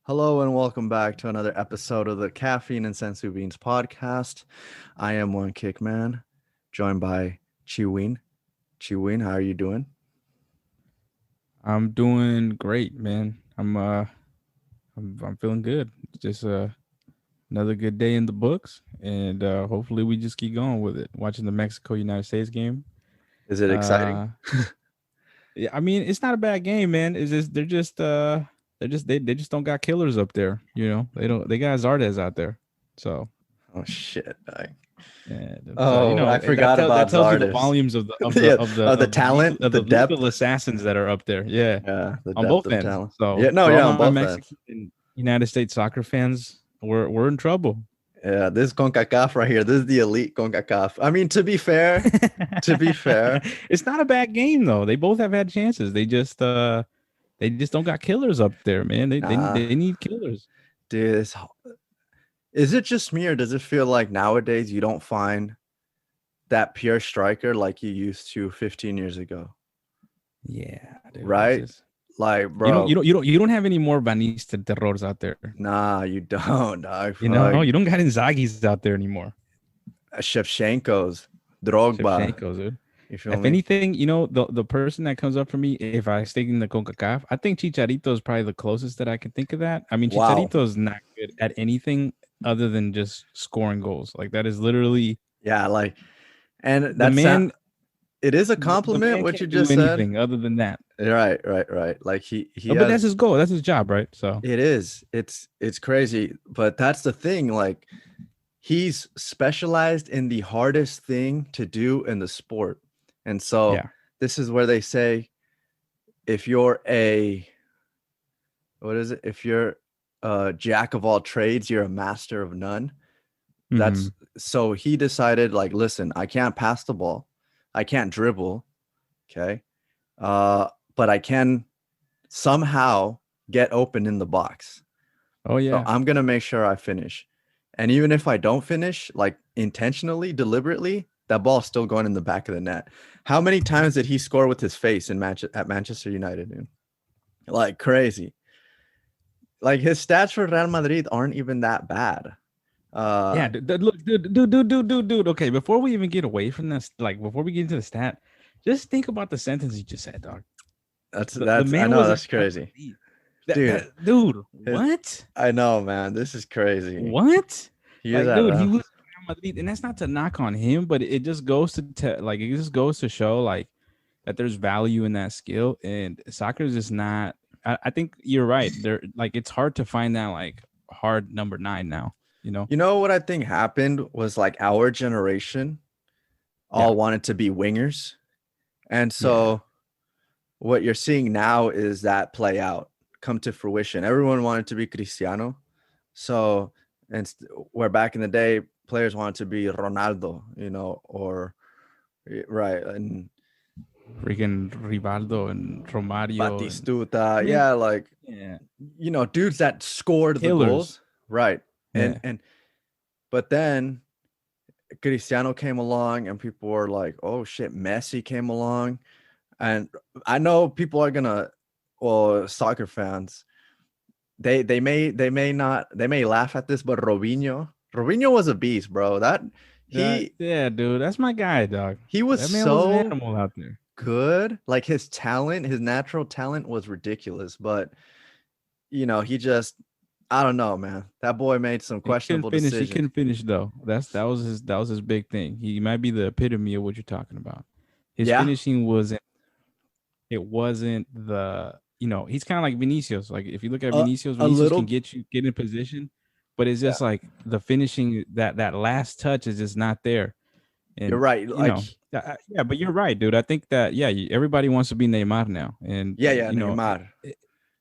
Hello and welcome back to another episode of the Caffeine and Sensu Beans podcast. I am One Kick Man, joined by Chiwin. Chiwin, how are you doing? I'm doing great, man. I'm feeling good. Just another good day in the books, and hopefully we just keep going with it. Watching the Mexico United States game. Is it exciting? Uh, yeah, I mean it's not a bad game, man. It's just they just don't got killers up there. They got Zardes out there. So Oh shit! and Oh, I that forgot about tells you the Zardes. volumes of the Yeah, of the talent, of the the depth. lethal assassins that are up there. Yeah, Yeah, the on depth both of ends. talent. So Yeah, no, for all yeah, on my both ends. Mexican and United States soccer fans, we're in trouble. Yeah, this is CONCACAF right here. This is the elite CONCACAF. I mean, to be fair, It's not a bad game though. They both have had chances. They just don't got killers up there, man. nah, They need killers. dude. Is it just me or does it feel like nowadays you don't find that pure striker like you used to 15 years ago? Yeah, dude. It's Right? just Like, bro, you don't have any more Banista terrors out there. nah, you don't. I You know, fuck you don't got Inzaghi's out there anymore. Shevchenko's, Drogba. Shevchenko, dude. You feel If me? anything, the person that comes up for me, if I stay in the CONCACAF, I think Chicharito is probably the closest that I can think of that. I mean, Wow. Chicharito is not good at anything other than just scoring goals. Like that is literally Yeah, like, and the man. it is a The compliment man what you can't do just said. anything other than that. Right, right, right. Like he But has that's his goal. That's his job, right? So it is. It's crazy, but that's the thing. Like, he's specialized in the hardest thing to do in the sport. And so yeah. this is where they say if you're a what is it? If you're a jack of all trades, you're a master of none. Mm-hmm. That's so he decided, like, listen, I can't pass the ball. I can't dribble. Okay. But I can somehow get open in the box. Oh So yeah. I'm gonna make sure I finish. And even if I don't finish, like intentionally, deliberately, that ball's still going in the back of the net. How many times did he score with his face in match at Manchester United, dude? Like crazy. Like his stats for Real Madrid aren't even that bad. Yeah, look, dude. Okay, before we even get away from this, like before we get into the stat, just think about the sentence you just said, dog. The that's I man know was in that's Real crazy, Madrid. dude. Dude, His, what? I know, man. This is crazy. What? He is Like, at dude, he Real. was in Real Madrid, and that's not to knock on him, but it just goes to like it just goes to show like that there's value in that skill, and soccer is just not. I think you're right. There, like, it's hard to find that like hard number nine now. You know? You know what I think happened was like our generation Yeah, all wanted to be wingers, and yeah. so what you're seeing now is that play out, come to fruition. Everyone wanted to be Cristiano. So, and where back in the day, players wanted to be Ronaldo, or right. And Freaking Rivaldo and Romario and I Batistuta. mean, Yeah. Like, yeah, dudes that scored the killers. goals. Right. Yeah, But then Cristiano came along and people were like, oh shit, Messi came along. And I know people are gonna, well, soccer fans, they may laugh at this, but Robinho was a beast, bro. That he yeah, dude. That's my guy, dog. he was That man was an so animal out there. good. Like his talent, his natural talent was ridiculous. But he just, I don't know, man. That boy made some He couldn't questionable finish. He decisions. couldn't finish though. That was his big thing. He might be the epitome of what you're talking about. His Yeah, finishing wasn't. It wasn't the. He's kind of like Vinicius. Like if you look at a, Vinicius, a Vinicius can little. get in position, but it's Yeah, just like the finishing that last touch is just not there. you're And right. Like, yeah, but you're right, dude. I think that yeah, everybody wants to be Neymar now, and yeah, yeah, Neymar.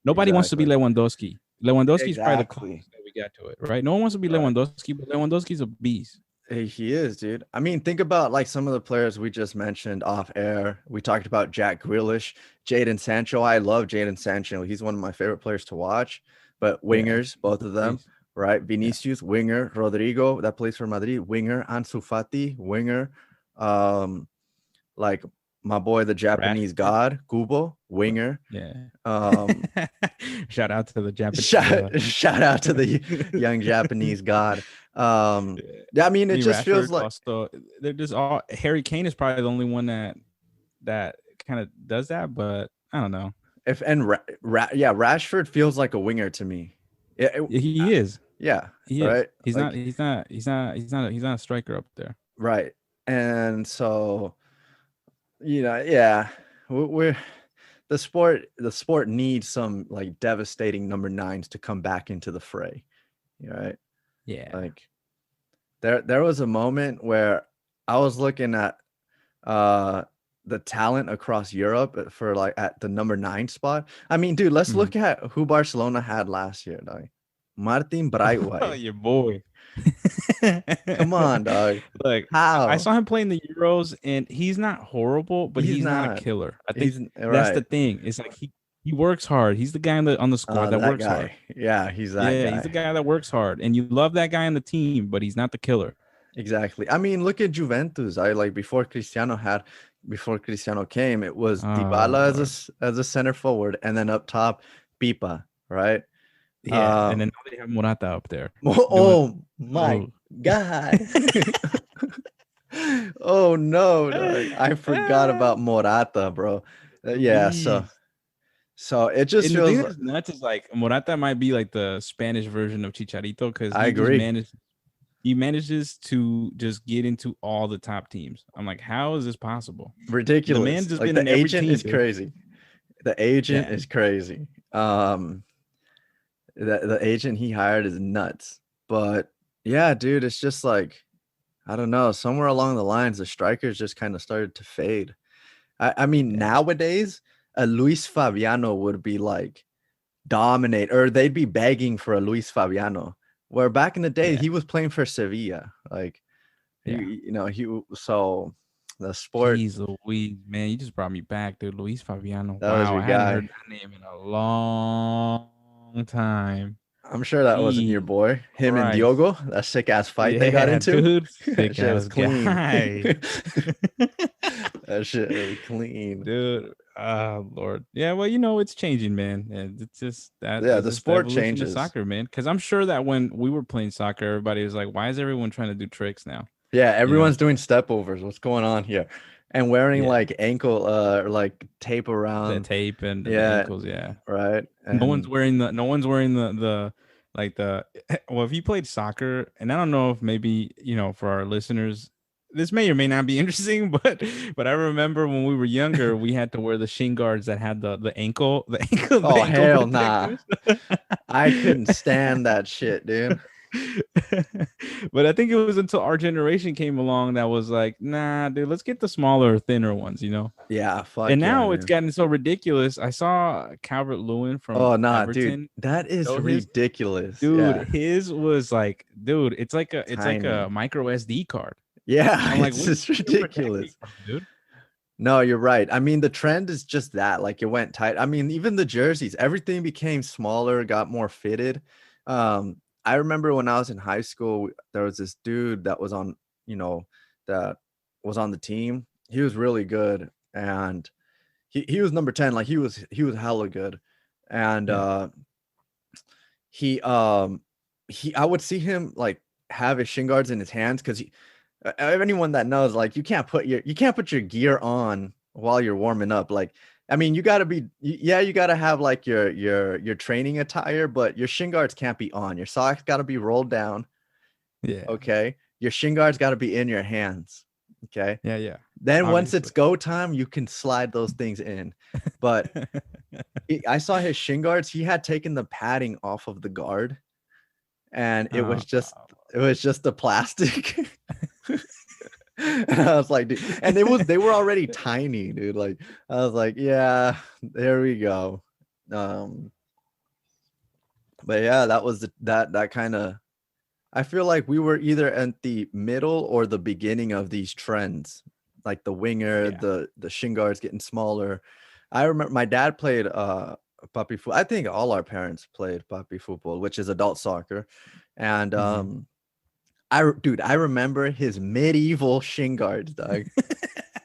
nobody wants to be Exactly. Lewandowski. Lewandowski is probably the Exactly. closest that we got to it, right? No one wants to be Right. Lewandowski, but Lewandowski's a beast. Hey, he is, dude. I mean, think about like some of the players we just mentioned off air. We talked about Jack Grealish, Jaden Sancho. I love Jaden Sancho. He's one of my favorite players to watch. But Yeah, wingers, both of them, beast. right? Yeah, Vinicius, winger. Rodrigo, that plays for Madrid, winger. Ansu Fati, winger. Um, like my boy, the Japanese Rashford. god, Kubo, winger. Yeah. Um, Shout out to the Japanese god. shout out to the young Japanese god. Yeah. Yeah, I mean, I it mean, just feels Rashford like also. They're just all. Harry Kane is probably the only one that kind of does that, but I don't know. if and yeah, Rashford feels like a winger to me. Yeah, He is. yeah, He is. right. He's not. Like He's not. He's not. He's not. He's not a striker up there. right, and so yeah, we're the sport needs some like devastating number nines to come back into the fray. Right, Yeah. like there was a moment where I was looking at uh the talent across Europe for like at the number 9 spot. I mean, dude, let's Mhm. look at who Barcelona had last year, dog. Martin Oh, Braithwaite. your boy. Come on, dog. Like I How? saw him playing the Euros, and he's not horrible, but He's he's not a not. killer. I think He's that's the right. thing. It's like he works hard. He's the guy on the squad that That works hard. guy. Yeah, he's that Yeah, he's the guy. guy that works hard, and you love that guy on the team, but he's not the killer. Exactly. I mean, look at Juventus. Before Cristiano came, it was Oh Dybala Lord. as a center forward, and then up top, Pipa, right? Yeah, and Um, then now they have Morata up there doing. oh my Oh. God. Oh no, dog. I forgot about Morata, bro. Yeah, so Please. it just And the thing feels that's nuts is like Morata might be like the Spanish version of Chicharito because I agree. he manages to just get into all the top teams. I'm like, how is this possible? The man's Ridiculous. just Like been in the every agent team, is dude. crazy. The agent Yeah. is crazy. The agent he hired is nuts. But yeah, dude, it's just like I don't know. Somewhere along the lines, the strikers just kind of started to fade. I mean, Yeah. nowadays, a Luis Fabiano would be like dominate, or they'd be begging for a Luis Fabiano. Where back in the day, Yeah. he was playing for Sevilla. Like Yeah. so the sport Jeez Louise, man, you just brought me back, dude. Luis Fabiano. that was Wow, your I hadn't heard guy. that name in a long time. I'm sure that wasn't your Jesus boy. Him and Christ. Diogo, that sick ass fight they got Yeah, into. dude. That Sick shit was ass clean. guy. That shit was clean. Dude. Lord. Yeah, well, it's changing, man. And it's just that Yeah, is the just the sport evolution of changes. soccer, man. Because I'm sure that when we were playing soccer, everybody was like, why is everyone trying to do tricks now? Yeah, You know? everyone's doing step overs. What's going on here? And wearing Yeah. like ankle or like tape The around. tape and the Yeah, ankles, yeah. right. No one's And wearing the like the well, if you played soccer, and I don't know if maybe, for our listeners, this may or may not be interesting, but I remember when we were younger, we had to wear the shin guards that had the ankle, the oh ankle hell nah. protectors. I couldn't stand that shit, dude. But I think it was until our generation came along that was like, nah, dude, let's get the smaller, thinner ones, Yeah, And fuck yeah, now it's dude. gotten so ridiculous. I saw Calvert Lewin from Oh nah, dude. Everton That is show his. ridiculous. Dude, Yeah. his was like, dude, it's like a Tiny. micro SD card. Yeah, I'm like, it's what are just you protecting ridiculous. from, dude? No, you're right. I mean, the trend is just that. Like it went tight. I mean, even the jerseys, everything became smaller, got more fitted. I remember when I was in high school, there was this dude that was on, that was on the team. He was really good, and he was number 10. Like he was hella good, and Yeah. he I would see him like have his shin guards in his hands because anyone that knows, like you can't put your gear on while you're warming up. Like, I mean, you got to be you got to have like your training attire, but your shin guards can't be on. Your socks got to be rolled down. Yeah. Okay, your shin guards got to be in your hands. Okay, Yeah. Yeah. then once it's Obviously. go time, you can slide those things in. But I saw his shin guards. He had taken the padding off of the guard, and it Oh, was just the plastic. And I was like, dude, and they were already tiny, dude. Like I was like, yeah, there we go. But yeah, that was that kind of. I feel like we were either at the middle or the beginning of these trends, like the winger, yeah. the shin guards getting smaller. I remember my dad played puppy football. I think all our parents played puppy football, which is adult soccer, and Mhm. I remember his medieval shin guards, dog.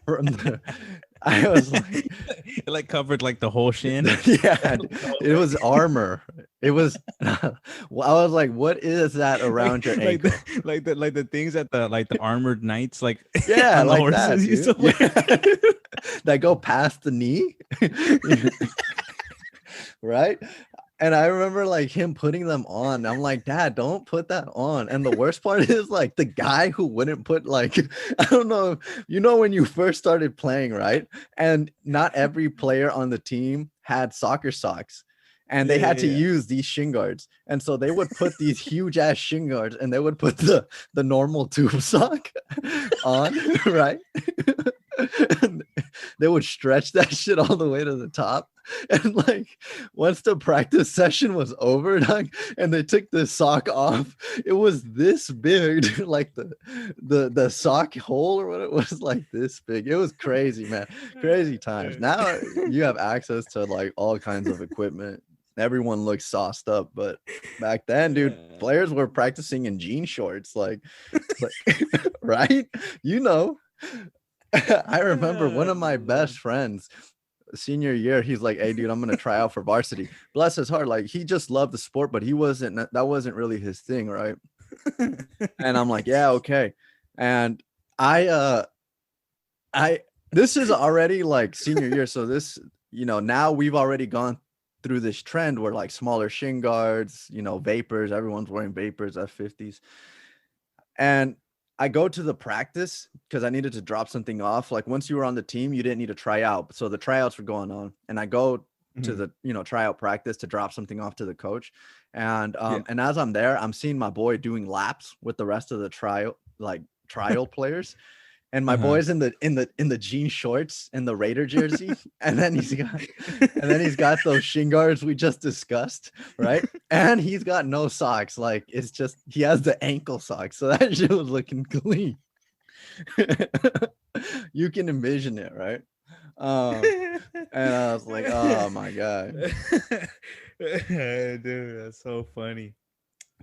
From the, I was like, it like covered like the whole shin. yeah, it was armor. It was. Well, I was like, what is that around your like ankle? like the things that the armored knights like Yeah, on the like that, horses used to dude. wear. Yeah. That go past the knee. Right? And I remember like him putting them on. I'm like, Dad, don't put that on. And the worst part is like the guy who wouldn't put like, I don't know, you know, when you first started playing, right? And not every player on the team had soccer socks. And they had to use these shin guards. And so they would put these huge ass shin guards and they would put the normal tube sock on, right? And they would stretch that shit all the way to the top. And like once the practice session was over, dog, and they took the sock off, it was this big, dude, like the sock hole or what it was like this big. It was crazy, man. Crazy times. Now you have access to like all kinds of equipment. Everyone looks sauced up, but back then, dude, players were practicing in jean shorts, like right? You know, I remember one of my best friends senior year, he's like, hey dude, I'm gonna try out for varsity. Bless his heart, like he just loved the sport, but that wasn't really his thing, right? And I'm like, yeah, okay. And I this is already like senior year, so this, you know, now we've already gone through this trend where like smaller shin guards, you know, vapors, everyone's wearing vapors, F50s. And I go to the practice because I needed to drop something off. Like once you were on the team, you didn't need to try out. So the tryouts were going on. And I go to the, you know, tryout practice to drop something off to the coach. And and as I'm there, I'm seeing my boy doing laps with the rest of the trial players. And my boy's in the jean shorts and the Raider jersey, and then he's got those shin guards we just discussed, right? And he's got no socks. Like it's just he has the ankle socks, so that shit was looking clean. You can envision it, right? And I was like, oh my god, dude, that's so funny.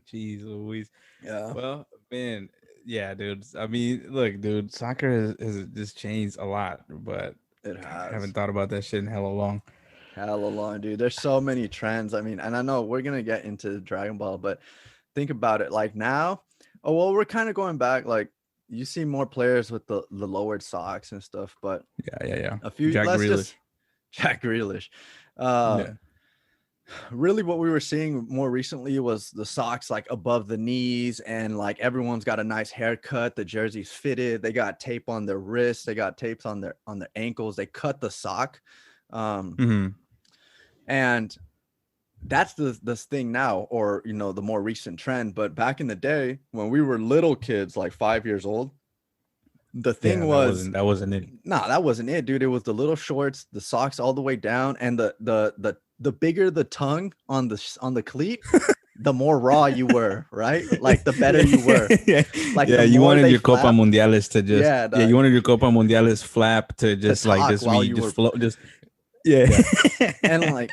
Jeez Louise. yeah. Well, man, yeah, dude. I mean, look, dude, soccer has just changed a lot, but It I has haven't thought about that shit in hella long. hella long, dude. There's so many trends. I mean, and I know we're gonna get into Dragon Ball, but think about it. Like now, oh well, we're kind of going back. Like you see more players with the lowered socks and stuff, but Yeah. a few Jack let's Grealish. just Jack Grealish. Yeah. Really what we were seeing more recently was the socks like above the knees, and like everyone's got a nice haircut, the jerseys fitted, they got tape on their wrists, they got tapes on their ankles, they cut the sock. And that's this thing now, or you know, the more recent trend. But back in the day when we were little kids, like 5 years old, the thing that wasn't it. nah, that wasn't it, dude. It was the little shorts, the socks all the way down, and the bigger the tongue on the cleat, the more raw you were, right? Like the better you were. Like you wanted your Copa Mundiales to just you wanted your Copa Mundiales flap to just like just be just float just and like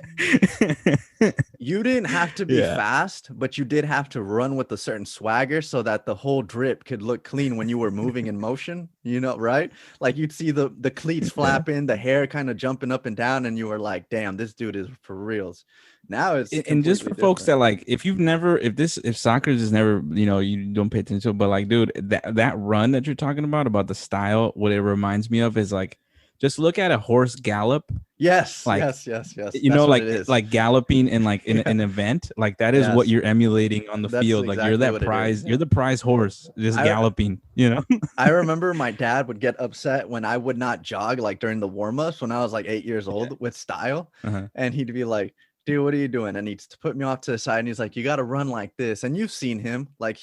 you didn't have to be fast, but you did have to run with a certain swagger so that the whole drip could look clean when you were moving in motion, you know, right? Like you'd see the cleats flapping, the hair kind of jumping up and down, and you were like, damn, this dude is for reals. Now it's and just for folks that like, if soccer is never, you know, you don't pay attention, but like, dude, that run that you're talking about the style, what it reminds me of is like, just look at a horse gallop. Yes, like, yes. You know, like galloping in like in an event, like that is what you're emulating on the field. Like you're that prize, you're the prize horse just galloping, you know. I remember my dad would get upset when I would not jog like during the warm-ups when I was like 8 years old with style. And he'd be like, dude, what are you doing? And he'd put me off to the side and he's like, you got to run like this. And you've seen him, like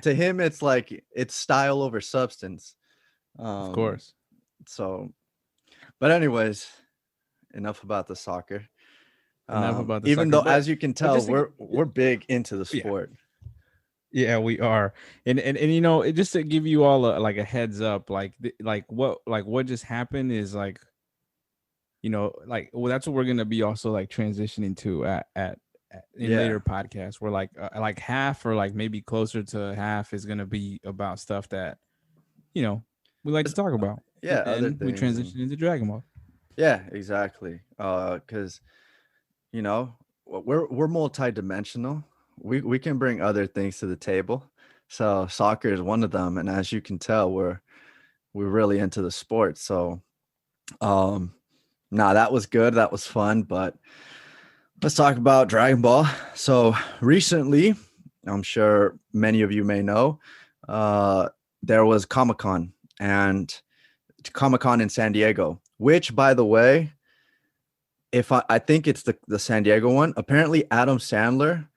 to him, it's like it's style over substance. Of course. So, but anyways, enough about the soccer. Even though, as you can tell, we're big into the sport. Yeah, we are. And you know, just to give you all a heads up, like what just happened is like, you know, like, well, that's what we're gonna be also like transitioning to in later podcasts, where like half or like maybe closer to half is gonna be about stuff that, you know, we like to talk about. yeah, And other then we things, and transition into Dragon Ball. yeah, exactly. Because you know we're multi-dimensional. We can bring other things to the table. So soccer is one of them, and as you can tell, we're really into the sport. So um, nah, that was good. That was fun. But let's talk about Dragon Ball. So recently, I'm sure many of you may know, uh, there was Comic Con and Comic Con in San Diego, which, by the way, if I think it's the San Diego one. Apparently, Adam Sandler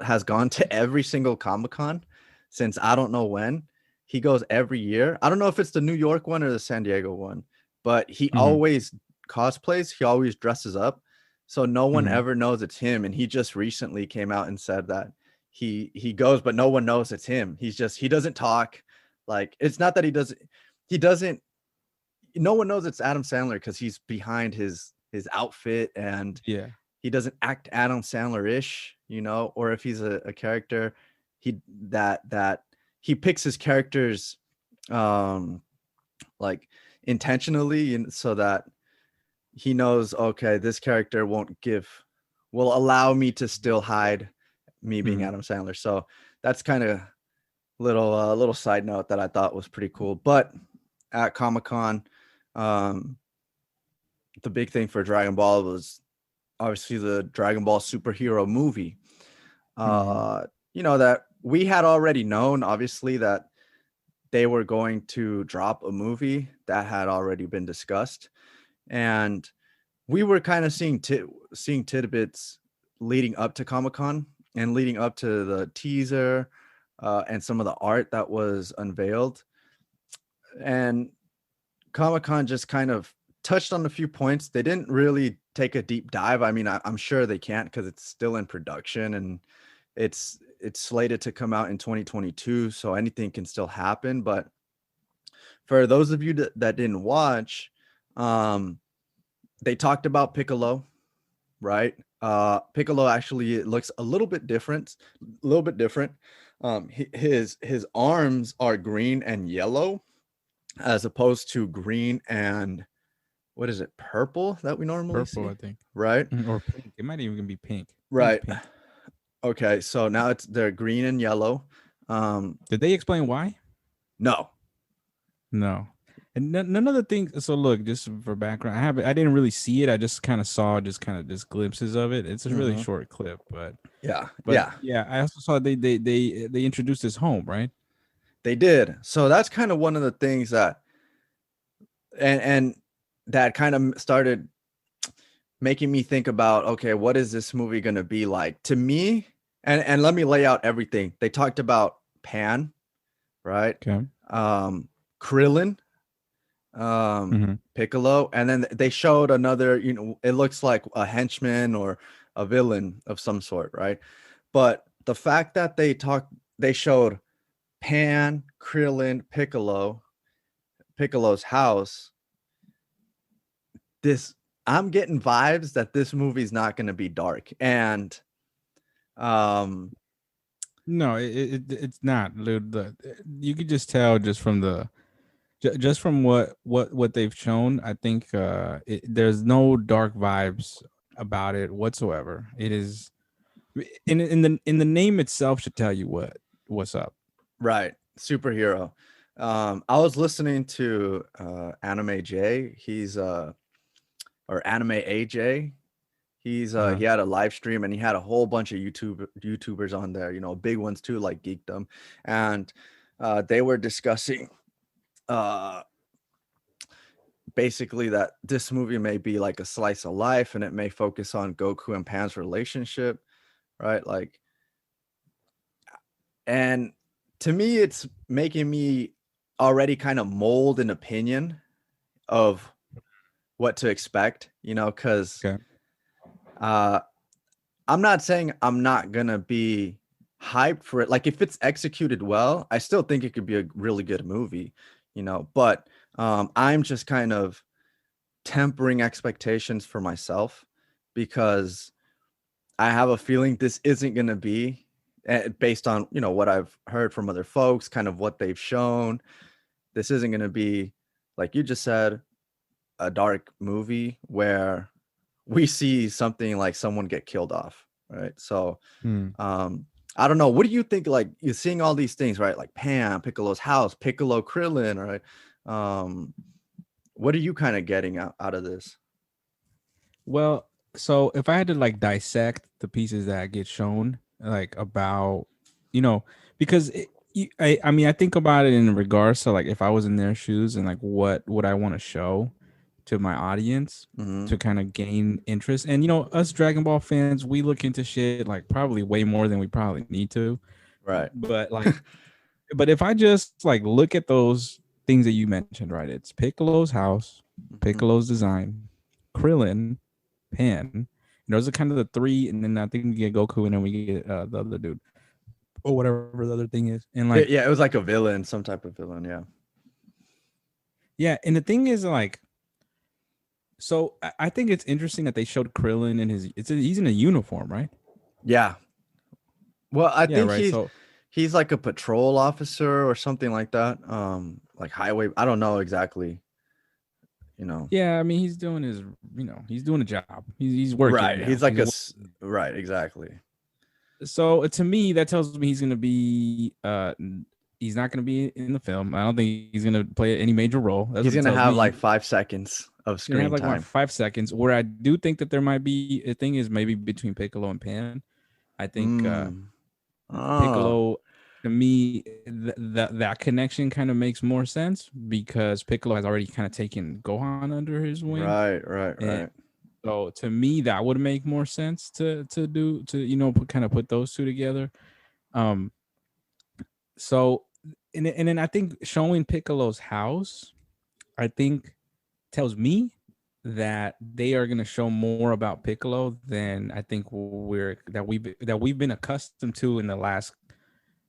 has gone to every single Comic Con since I don't know when. He goes every year. I don't know if it's the New York one or the San Diego one, but he Mhm, always cosplays. He always dresses up, so no one mhm. ever knows it's him. And he just recently came out and said that he goes, but no one knows it's him. He doesn't talk. Like it's not that he doesn't no one knows it's Adam Sandler because he's behind his outfit and Yeah. he doesn't act Adam Sandler-ish, or if he's a character, he that he picks his characters um like intentionally and so that he knows, okay, this character will allow me to still hide me being Mhm, Adam Sandler. So that's kind of little side note that I thought was pretty cool. But at Comic-Con, um the big thing for Dragon Ball was obviously the Dragon Ball superhero movie. mhm, Uh, that we had already known, obviously, that they were going to drop a movie that had already been discussed, and we were kind of seeing tidbits leading up to Comic Con and leading up to the teaser and some of the art that was unveiled, and Comic Con just kind of touched on a few points. They didn't really take a deep dive. I mean, I'm sure they can't because it's still in production and it's slated to come out in 2022, so anything can still happen. But for those of you that didn't watch, um, they talked about Piccolo, right? Piccolo actually it looks a little bit different. His arms are green and yellow as opposed to green and what is it, purple that we normally purple, see, I think. right? Or pink. It might even be pink. I think it's Right. pink. Okay, so now they're green and yellow. Did they explain why? No. No. And none of the things. So look, just for background, I didn't really see it. I just kind of saw just glimpses of it. It's a really Hmm. short clip, but Yeah, but yeah, yeah, I also saw they introduced this home, right? they did. So that's kind of one of the things that and that kind of started making me think about, okay, what is this movie going to be like to me? And let me lay out everything. They talked about Pan, right? Okay. Um Krillin, Hmm. Piccolo, and then they showed another, it looks like a henchman or a villain of some sort, right? But the fact that they showed Pan, Krillin, Piccolo's house, this I'm getting vibes that this movie's not going to be dark. And um No, it's not, dude. You could just tell just from just from what they've shown. I think there's no dark vibes about it whatsoever. It is in the name itself should tell you what's up. right, superhero. I was listening to Anime J. He's or Anime AJ. Uh-huh. He had a live stream and he had a whole bunch of YouTubers on there, big ones too, like Geekdom. And they were discussing uh basically that this movie may be like a slice of life and it may focus on Goku and Pan's relationship, right? Like, and to me, it's making me already kind of mold an opinion of what to expect, because Okay. uh, I'm not saying I'm not gonna be hyped for it. Like, if it's executed well, I still think it could be a really good movie, but I'm just kind of tempering expectations for myself because I have a feeling this isn't going to be based on, what I've heard from other folks, kind of what they've shown. This isn't going to be like you just said, a dark movie where we see something like someone get killed off, right? So Hmm. I don't know. What do you think? Like you're seeing all these things, right? Like Pan, Piccolo's house, Piccolo Krillin, right? Um, what are you kind of getting out of this? Well, so if I had to like dissect the pieces that get shown, like about, you know, because I mean, I think about it in regards to like if I was in their shoes and like what would I want to show to my audience Hmm. to kind of gain interest. And us Dragon Ball fans, we look into shit like probably way more than we probably need to. Right. But like, but if I just like look at those things that you mentioned, right? It's Piccolo's house, Mhm. Piccolo's design, Krillin, Pan. Those are kind of the three, and then I think we get Goku, and then we get the other dude or whatever the other thing is. And like, Yeah, it was like a villain, some type of villain. Yeah. yeah, and the thing is like, so I think it's interesting that they showed Krillin in he's in a uniform, right? Yeah. Well, I Yeah, think right. So he's like a patrol officer or something like that. Like highway. I don't know exactly. You know. yeah, I mean he's doing his, he's doing a job. He's working Right. now. He's like right. Exactly. So to me, that tells me he's gonna be he's not gonna be in the film. I don't think he's gonna play any major role. That's He's what it gonna tells have me. like 5 seconds of Gonna have screen like my time. 5 seconds. Where I do think that there might be a thing is maybe between Piccolo and Pan. I think Mm. Oh. Piccolo, to me, that connection kind of makes more sense because Piccolo has already kind of taken Gohan under his wing, Right. Right. and Right. so to me that would make more sense to kind of put those two together. Um, so and then I think showing Piccolo's house, I think tells me that they are going to show more about Piccolo than I think we've been accustomed to in the last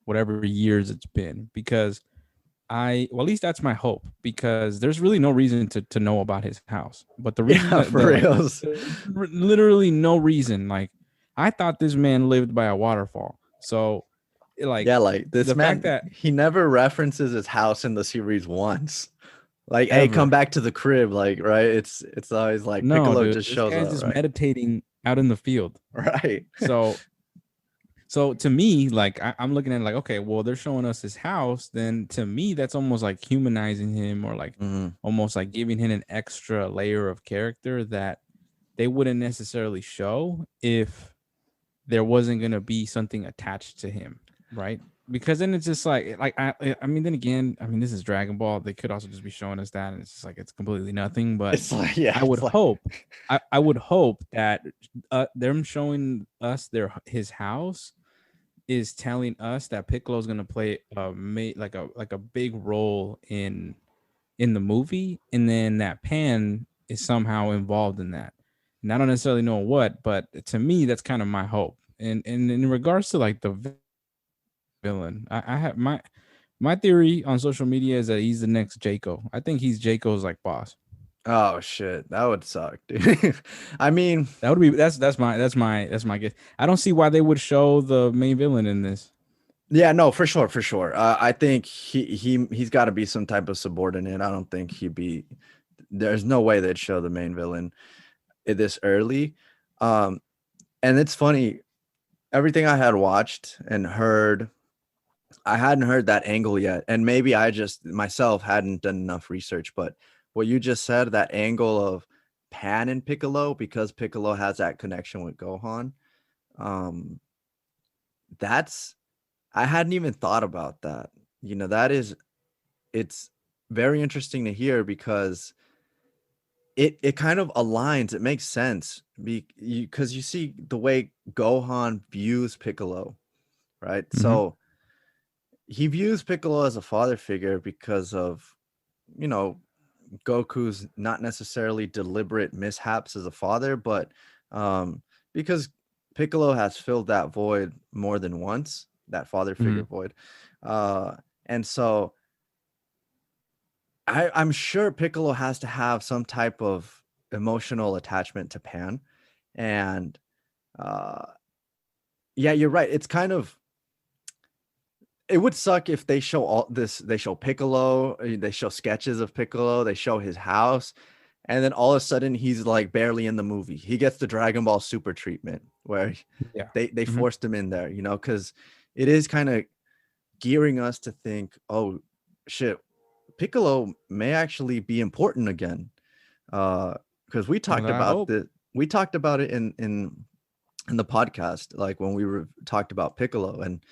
whatever years it's been. Because at least that's my hope, because there's really no reason to know about his house. But the reason Yeah. For like reals. literally no reason. Like I thought this man lived by a waterfall. So like Yeah. Like this the fact man, that he never references his house in the series once. Like, hey, come ever back to the crib. Like, right? It's always like no, Piccolo dude, just this shows guy's up. just Right. meditating out in the field. Right. So So to me, like I'm looking at it like, okay, well, they're showing us his house. Then to me, that's almost like humanizing him, or like Mhm. almost like giving him an extra layer of character that they wouldn't necessarily show if there wasn't gonna be something attached to him, right? Because then it's just like I mean, then again, I mean, this is Dragon Ball. They could also just be showing us that, and it's just like it's completely nothing. But It's like, yeah, I would it's like, hope, I would hope that them showing us his house is telling us that Piccolo's gonna play like a big role in the movie, and then that Pan is somehow involved in that. And I don't necessarily know what, but to me, that's kind of my hope. And in regards to like the villain, I have my theory on social media is that he's the next Jaco. I think he's Jaco's like boss. oh shit, that would suck, dude. I mean, That would be that's my guess. I don't see why they would show the main villain in this. yeah, no, for sure, for sure. I think he's got to be some type of subordinate. I don't think he'd be. There's no way they'd show the main villain this early. Um, and it's funny. Everything I had watched and heard, I hadn't heard that angle yet, and maybe I just myself hadn't done enough research. But what you just said, that angle of Pan and Piccolo, because Piccolo has that connection with Gohan, um, that's I hadn't even thought about that. That is it's very interesting to hear because it kind of aligns. It makes sense because you see the way Gohan views Piccolo, right? Mhm. So he views Piccolo as a father figure because of, you know, Goku's not necessarily deliberate mishaps as a father, but because Piccolo has filled that void more than once, that father figure Mhm. void. Uh, and so I'm sure Piccolo has to have some type of emotional attachment to Pan. And uh, yeah, you're right. It's kind of it would suck if they show all this. They show Piccolo. They show sketches of Piccolo. They show his house, and then all of a sudden he's like barely in the movie. He gets the Dragon Ball Super treatment where Yeah. they Mhm. forced him in there, because it is kind of gearing us to think, oh shit, Piccolo may actually be important again. Because we Well, talked I about hope. the we talked about it in the podcast, like when we were talked about Piccolo, and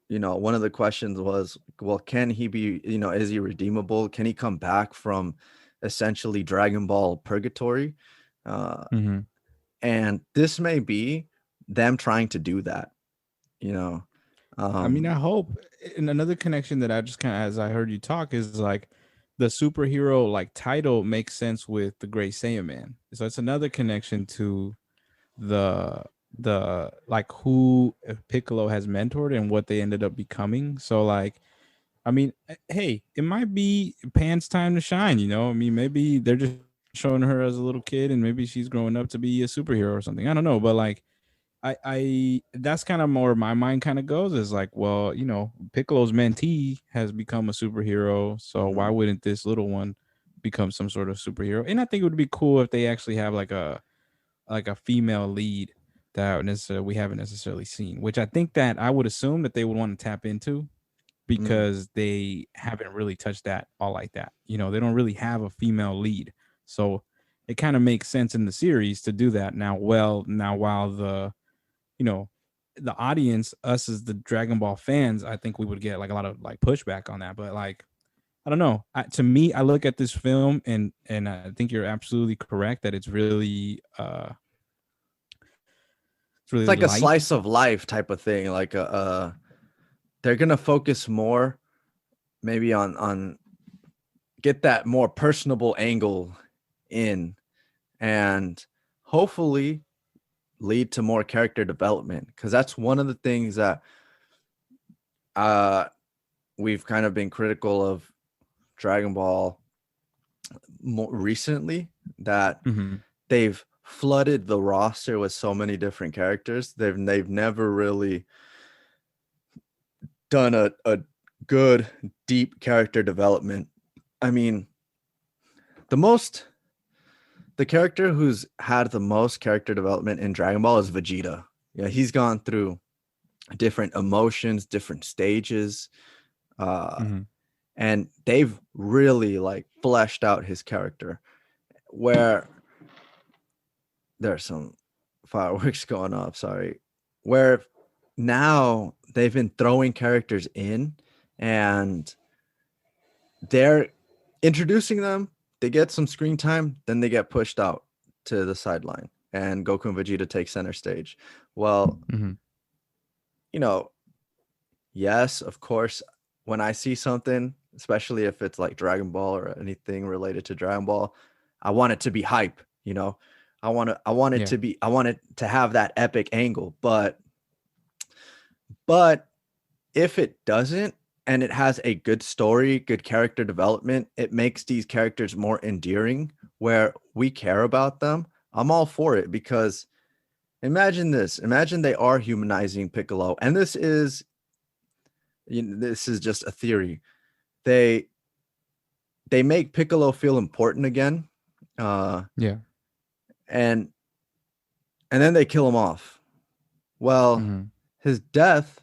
one of the questions was, well, can he be, is he redeemable? Can he come back from essentially Dragon Ball purgatory? Uh, Mhm. and this may be them trying to do that, you know. I mean, I Um, hope. And another connection that I just kind of, as I heard you talk, is like the superhero like title makes sense with the Great Saiyan Man. So it's another connection to the like who Piccolo has mentored and what they ended up becoming. So like, I mean, hey, it might be Pan's time to shine. I mean, maybe they're just showing her as a little kid, and maybe she's growing up to be a superhero or something. I don't know, but like I that's kind of more my mind kind of goes is like, well, Piccolo's mentee has become a superhero, so why mhm. wouldn't this little one become some sort of superhero? And I think it would be cool if they actually have like a female lead that we haven't necessarily seen, which I think that I would assume that they would want to tap into Mm, because they haven't really touched that all like that. They don't really have a female lead. So it kind of makes sense in the series to do that now. Well, now while you know, the audience, us as the Dragon Ball fans, I think we would get like a lot of like pushback on that. But like, I don't know. To me, I look at this film and I think you're absolutely correct that it's it's really like a light. slice of life type of thing. Like they're gonna focus more maybe on get that more personable angle in, and hopefully lead to more character development, because that's one of the things that uh we've kind of been critical of Dragon Ball more recently, that Hmm. they've flooded the roster with so many different characters. They've never really done a good deep character development. I mean, the most the character who's had the most character development in Dragon Ball is Vegeta. Yeah, he's gone through different emotions, different stages, uh, Hmm. and they've really like fleshed out his character. Where there's some fireworks going off, sorry. Where now they've been throwing characters in, and they're introducing them, they get some screen time, then they get pushed out to the sideline, and Goku and Vegeta take center stage. Well, Hmm. you know, yes, of course, when I see something, especially if it's like Dragon Ball or anything related to Dragon Ball, I want it to be hype. Yeah. I want it to have that epic angle, but if it doesn't, and it has a good story, good character development, it makes these characters more endearing where we care about them. I'm all for it, because imagine this. Imagine they are humanizing Piccolo, and this is just a theory. They they make Piccolo feel important again, uh, Yeah. and then they kill him off. Well, Hmm. his death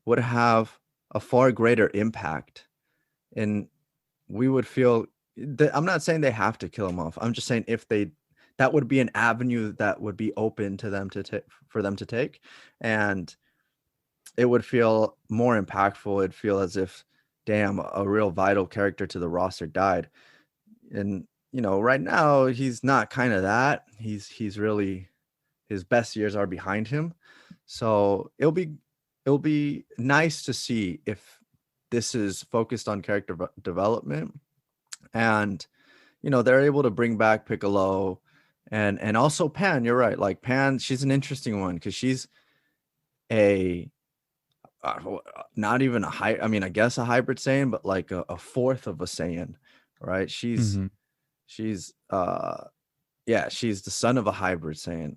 would have a far greater impact, and we would feel that. I'm not saying they have to kill him off. I'm just saying if they, that would be an avenue that would be open to them to take, for them to take, and it would feel more impactful. It'd feel as if, damn, a real vital character to the roster died. And right now he's not kind of that. He's really, his best years are behind him. So it'll be nice to see if this is focused on character development, and they're able to bring back Piccolo, and also Pan. You're right. Like Pan, she's an interesting one because she's a not even a high. I mean, I guess a hybrid Saiyan, but like a fourth of a Saiyan, right? Hmm. She's yeah, she's the son of a hybrid Saiyan,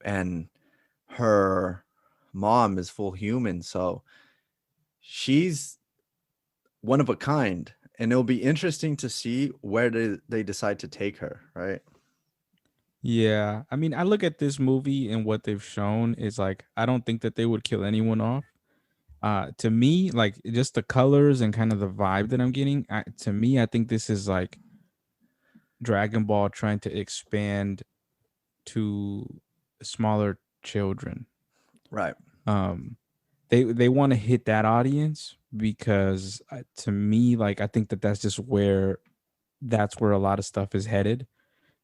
and her mom is full human, so she's one of a kind, and it'll be interesting to see where they decide to take her, right? Yeah, I mean, I look at this movie and what they've shown is like I don't think that they would kill anyone off. To me, like just the colors and kind of the vibe that I'm getting, to me, I think this is like Dragon Ball trying to expand to smaller children. Right. Um, they want to hit that audience because to me, like I think that that's where a lot of stuff is headed.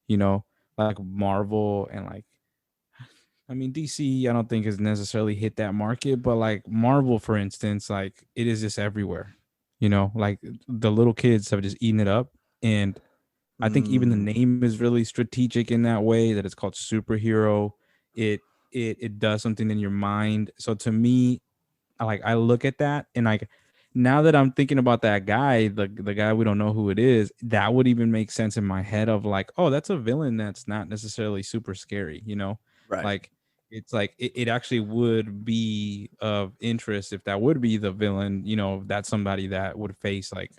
You know, like Marvel and like I mean, DC, I don't think has necessarily hit that market, but like Marvel, for instance, like it is just everywhere. You know, like the little kids have just eaten it up. And I think even the Mm, name is really strategic in that way that it's called superhero. It it does something in your mind. So to me, I look at that and like now that I'm thinking about that guy, the guy we don't know who it is, that would even make sense in my head of like, oh, that's a villain that's not necessarily super scary, you know? right. Like it's like it actually would be of interest if that would be the villain, you know, that's somebody that would face like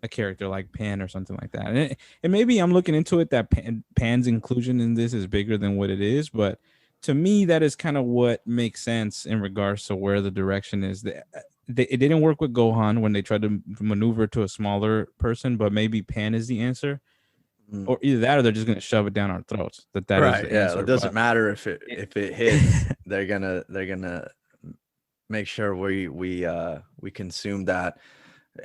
a character like Pan or something like that. And maybe I'm looking into it that Pan's inclusion in this is bigger than what it is, but to me, that is kind of what makes sense in regards to where the direction is. It didn't work with Gohan when they tried to maneuver to a smaller person, but maybe Pan is the answer, Mm. or either that or they're just going to shove it down our throats that is Right. the Yeah. It answer. doesn't But matter if it, it hits. They're gonna make sure we consume that.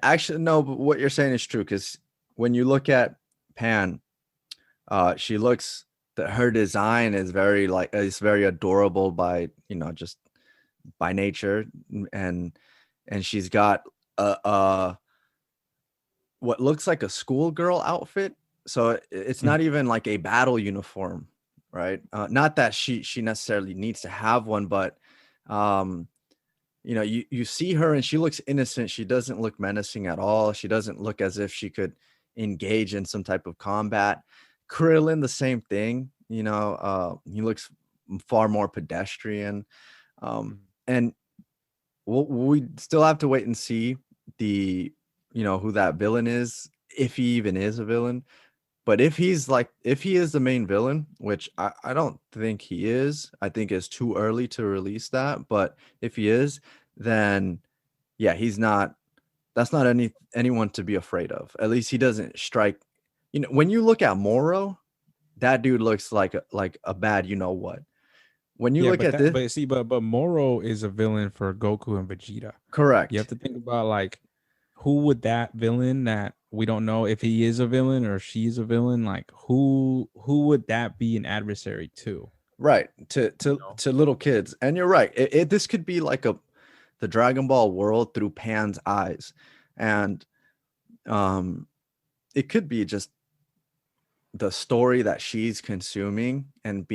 Actually, no. But what you're saying is true because when you look at Pan, she looks that her design is very like is very adorable by just by nature, and she's got a what looks like a schoolgirl outfit. So it's mm, not even like a battle uniform, right? Not that she necessarily needs to have one, but um, you see her and she looks innocent. She doesn't look menacing at all. She doesn't look as if she could engage in some type of combat. Krillin, the same thing. He looks far more pedestrian. mm. And we still have to wait and see the who that villain is, if he even is a villain. But if he is the main villain, which I don't think he is, I think it's too early to release that. But if he is, then yeah, he's not. That's not anyone to be afraid of. At least he doesn't strike. When you look at Moro, that dude looks like a bad what. When you Yeah, look but at this, but Moro is a villain for Goku and Vegeta. You have correct. to think about like who would that villain that we don't know if he is a villain or she's a villain, like who would that be an adversary to? Right, to You to know? to little kids, and you're right. This could be like the Dragon Ball world through Pan's eyes, and um, it could be just the story that she's consuming and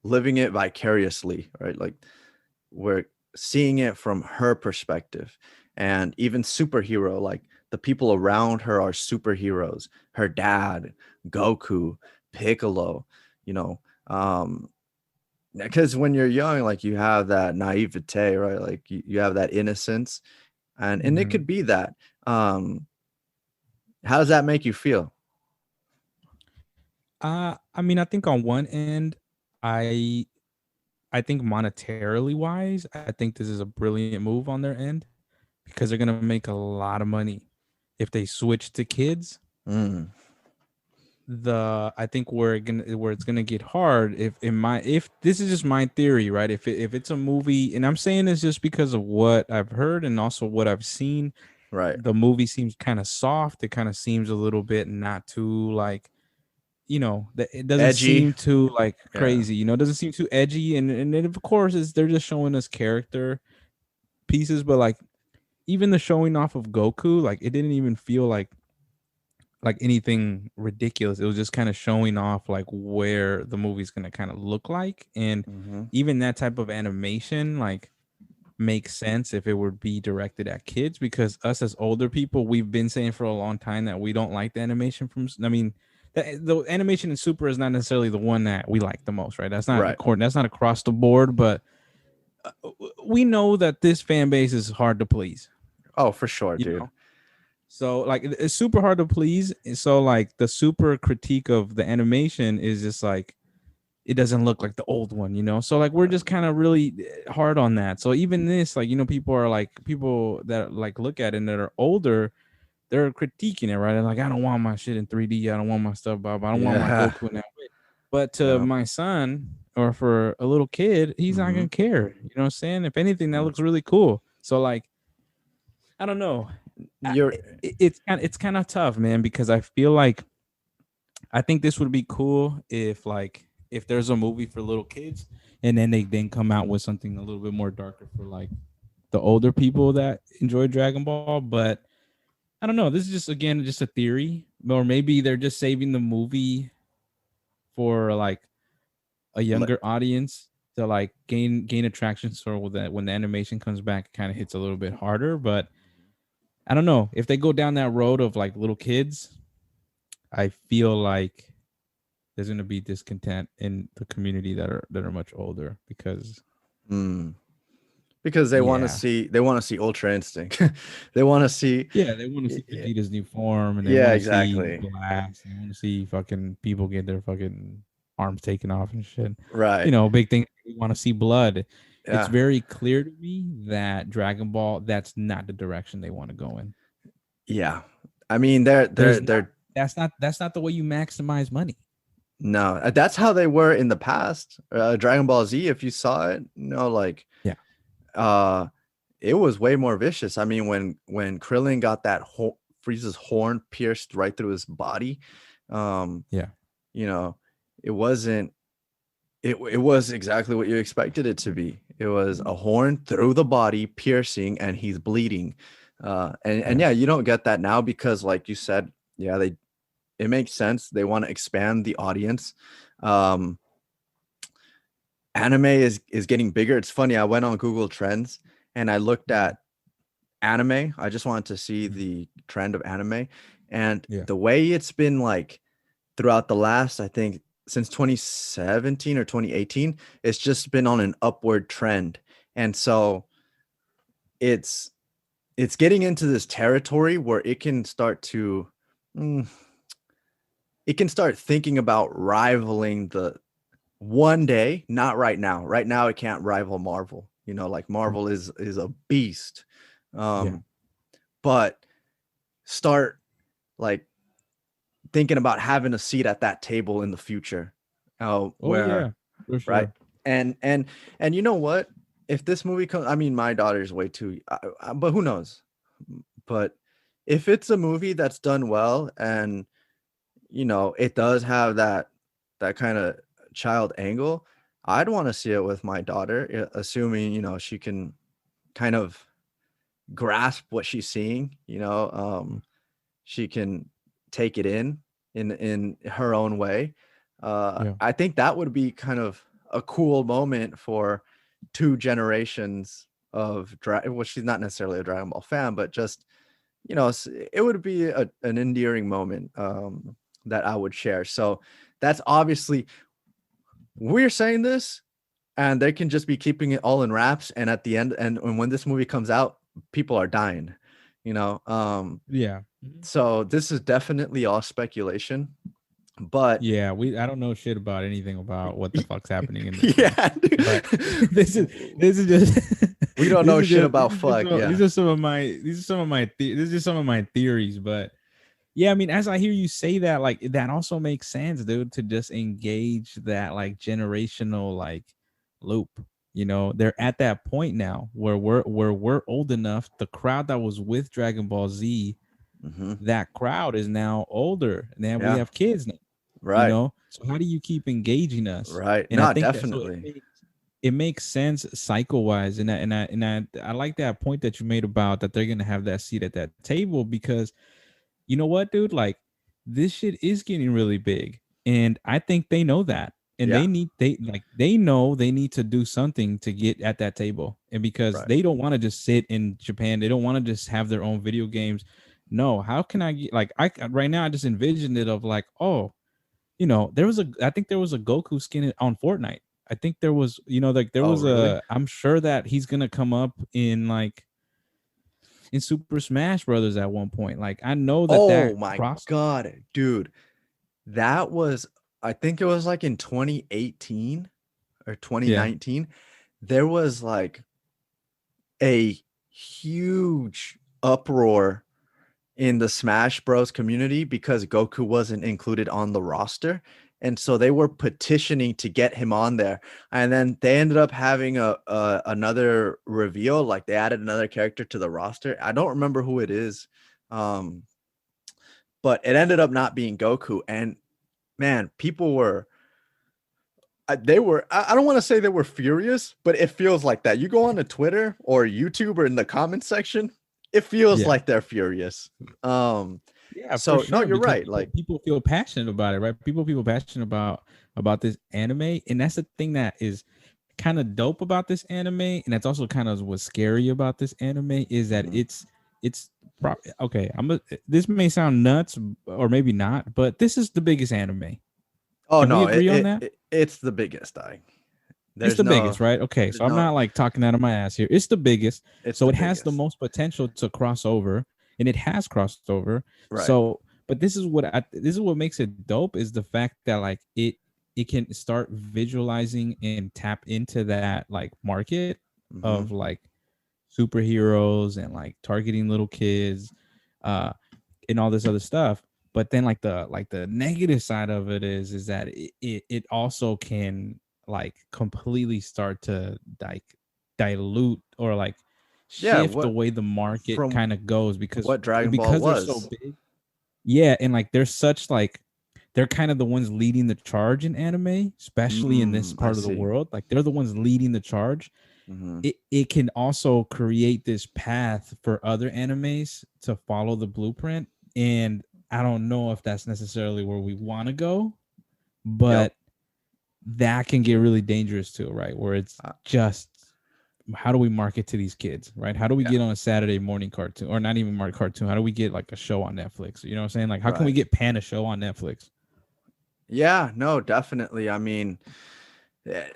living it vicariously, right? Like we're seeing it from her perspective, and even superhero, like the people around her are superheroes. Her dad, Goku, Piccolo, you know. Um, because when you're young, like you have that naivete, right? Like you have that innocence, and it Mhm. could be that. Um, how does that make you feel? I mean, I think on one end, I I think monetarily wise, I think this is a brilliant move on their end because they're gonna make a lot of money if they switch to kids. Mm, I think where it's gonna get hard if this is just my theory, right? If it's a movie, and I'm saying this just because of what I've heard and also what I've seen, right. the movie seems kind of soft. It kind of seems a little bit not too like that it doesn't Edgy. seem too like Yeah. crazy. It doesn't seem too edgy, and then of course is they're just showing us character pieces, but like even the showing off of Goku, like it didn't even feel like anything ridiculous. It was just kind of showing off like where the movie's gonna kind of look like, and Hmm. even that type of animation like makes sense if it would be directed at kids because us as older people, we've been saying for a long time that we don't like the animation from. I mean, the animation in Super is not necessarily the one that we like the most, right? That's not Right. according. That's not across the board, but we know that this fan base is hard to please, Oh, for sure, you dude. know. So like it's super hard to please. And so like the super critique of the animation is just like it doesn't look like the old one, you know. So like we're just kind of really hard on that. So even this, like, you know, people that like look at it and that are older, they're critiquing it, right? They're like, I don't want my shit in 3D. I don't want my stuff, Bob. I don't want my Yeah. Goku in that way. But to Yeah. my son or for a little kid, he's not Mm-hmm. gonna care. You know what I'm saying? If anything, that Yeah. looks really cool. So like, I don't know. You're It's kind of tough, man, because I feel like I think this would be cool if like if there's a movie for little kids and then they then come out with something a little bit more darker for like the older people that enjoy Dragon Ball. But I don't know. This is just again just a theory, or maybe they're just saving the movie for like a le- younger audience to like gain attraction. So that when the animation comes back, it kind of hits a little bit harder. But I don't know if they go down that road of like little kids. I feel like there's going to be discontent in the community that are much older because mm, because yeah, they want to see Ultra Instinct. They want to see yeah, they want to see yeah, Vegeta's new form and they yeah, want to see exactly. Blast. They want to see fucking people get their fucking arms taken off and shit. You Right. know, big thing. We want to see blood. It's Yeah. very clear to me that Dragon Ball that's not the direction they want to go in. Yeah. I mean, they're There's they're not they're that's not the way you maximize money. no, that's how they were in the past. Dragon Ball Z, if you saw it, like Yeah. uh it was way more vicious. I mean, when Krillin got that Frieza's horn pierced right through his body, um, Yeah. you know, it wasn't it was exactly what you expected it to be. It was a horn through the body, piercing, and he's bleeding. And Yeah. yeah, you don't get that now because, like you said, yeah, it makes sense. They want to expand the audience. Um, Anime is getting bigger. It's funny. I went on Google Trends and I looked Mhm. at anime. I just wanted to see Mhm. the trend of anime, and Yeah. the way it's been like throughout the last, I think, since 2017 or 2018, it's just been on an upward trend. And so it's it's getting into this territory where it can start to mm, it can start thinking about rivaling the one day, not right now. Right now it can't rival Marvel. Like Mm. Marvel is a beast. Yeah. Um, but start like thinking about having a seat at that table in the future. Oh yeah, Where for right? sure. And you know what? If this movie comes, I mean, my daughter's way too, but who knows? But if it's a movie that's done well and it does have that kind of child angle, I'd want to see it with my daughter, assuming she can kind of grasp what she's seeing. She can take it in her own way. Yeah. I think that would be kind of a cool moment for two generations of well, she's not necessarily a Dragon Ball fan, but just it would be an endearing moment that I would share. So that's obviously we're saying this, and they can just be keeping it all in wraps. And at the end, and when this movie comes out, people are dying. You know, um, Yeah. Mhm. so this is definitely all speculation, but Yeah, I don't know shit about anything about what the fuck's happening in this one. yeah, But dude. this is this is just We don't this know is shit just about fuck. Yeah. these are some of my this is just some of my theories. But yeah, I mean, as I hear you say that, like that also makes sense, dude, to just engage that like generational like loop. You know, they're at that point now where we're old enough. The crowd that was with Dragon Ball Z, Hmm. that crowd is now older. Now we Yeah. have kids now, Right. so how do you keep engaging us? Right. And I No, think that so definitely. it makes sense cycle wise. And I like that point that you made about that they're gonna have that seat at that table because you know what, dude? Like this shit is getting really big. And I think they know that. And Yeah. they know they need to do something to get at that table. And because Right. they don't want to just sit in Japan, they don't want to just have their own video games. No, how can I get like I right now I just envisioned it of like, oh, I think there was a Goku skin on Fortnite. I think there was, like there Oh, was really? I'm sure that he's gonna come up in like in Super Smash Brothers at one point. Like I know that Oh my cross. God, dude. That was, I think it was like in 2018 or Yeah. 2019. There was like a huge uproar in the Smash Bros community because Goku wasn't included on the roster. And so they were petitioning to get him on there. And then they ended up having a another reveal, like they added another character to the roster. I don't remember who it is. Um, but it ended up not being Goku. And man, people were they were I don't want to say they were furious, but it feels like that. You go on to Twitter or YouTube or in the comment section, it feels Yeah. like they're furious. Um, Yeah, for so no, sure. you're Because right. Like, people feel passionate about it, right? People feel passionate about this anime, and that's the thing that is kind of dope about this anime, and that's also kind of what's scary about this anime is that mhm. it's okay. This may sound nuts or maybe not, but this is the biggest anime. Oh Can we no, agree on that? it's the biggest. I It's there's the no biggest, right? Okay, there's so I'm no not like talking out of my ass here. It's the biggest, it's so the it has the biggest. most potential to cross over, and it has crossed over. Right. So, but this is what makes it dope is the fact that like it can start visualizing and tap into that like market Hmm. of like superheroes and like targeting little kids, uh, and all this other stuff. But then like the negative side of it is that it also can like completely start to like dilute or like Yeah, shift the what way the market from kind of goes what Dragon Ball because they're so was. big. Yeah, and like they're such like they're kind of the ones leading the charge in anime, especially in this I part of the see. world. Like they're the ones leading the charge. Hmm. It can also create this path for other animes to follow the blueprint. And I don't know if that's necessarily where we want to go, Yep. but that can get really dangerous too, right? Where it's Uh, just how do we market to these kids, right? How do we yeah. get on a Saturday morning cartoon or not even cartoon? How do we get like a show on Netflix? You know what I'm saying? Like, how can we Right. get Pan a show on Netflix? Yeah, no, definitely. I mean, eh,